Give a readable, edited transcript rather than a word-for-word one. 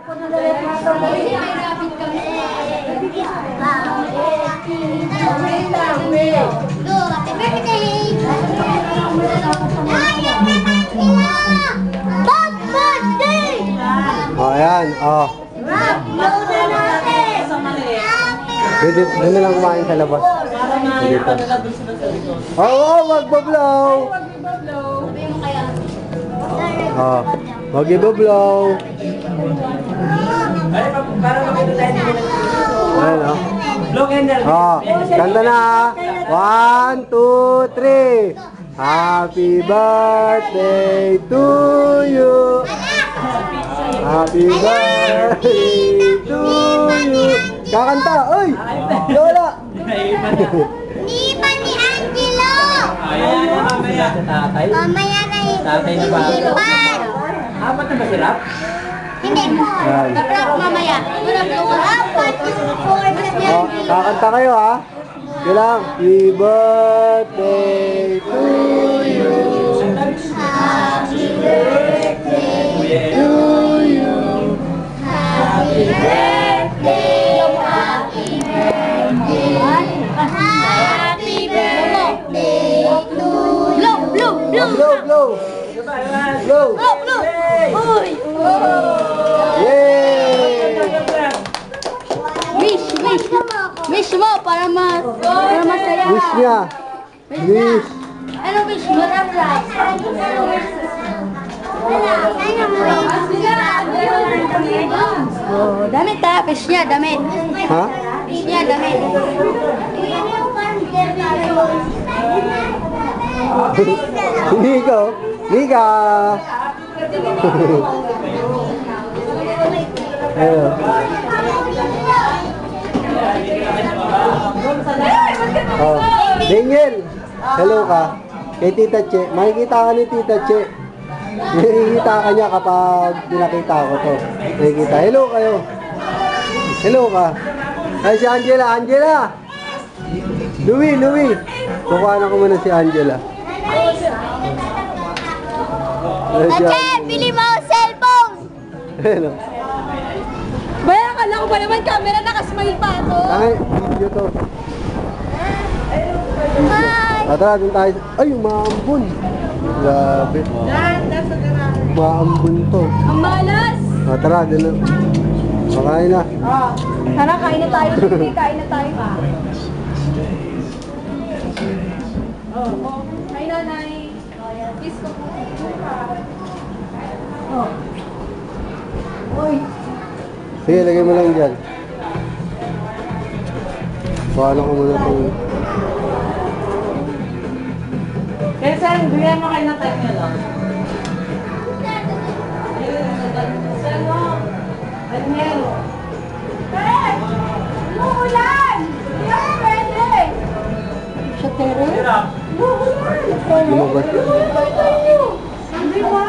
Oh, ayan. Oh. Pwede na lang kumain sa labas. Dito. Oh, magbablaw. Oh, magbablaw. Ayan, oh. Oh, kanta na. 1, 2, 3. Happy birthday to you. Happy birthday to you. Kakanta, oy! Lola! Ni pa ni Angelo. Ayan, mamaya. Tatay? Mamaya na yun. Tatay na ba? Ipan. Apat na masarap? Hindi po. Kaprap mamaya. Apat yung format niya. Oh, kakanta kayo ha. Kailang, happy birthday to you. Happy birthday To you. Happy birthday. Happy birthday. Happy birthday to you. Blow. Blow. Blow. Uy. Yay! Wish mo para masaya. Wish niya. Wish. Ano wish mo? Oh, damit ha. Wish niya, damit. Ha? Wish niya, damit. Hindi ka. Hindi ka. Ayun. Oh, Daniel, hello ka. Kay Tita Che, makikita ka ni Tita Che. Nakikita ka niya kapag pinakita ko to. Nakikita, hello kayo. Hello ka. Ay, si Angela. Louie. Kukuha ko muna si Angela. Ate, bili mo ang cellphone. Ano? Bayan ka lang ko ba naman camera nakasmile pa ako? Ay, video to. Hi. Tara, dun tayo. Ay, umaambon. Grabe. Umaambon to. Ang malas! Tara, dun na. Makain na. Tara, kain na tayo. Sige, kain na tayo. Hi, nanay. Kiss ko po. Uy. Sige, lagay mo lang dyan. Paano ko muna itong... Kaya saan, duyan mo kayo na tayo nyo, no? Saan mo? Daniel. Umuulan! Hindi ako pwede! Siya, Tere? Umuulan! Lumabas. Hindi mo!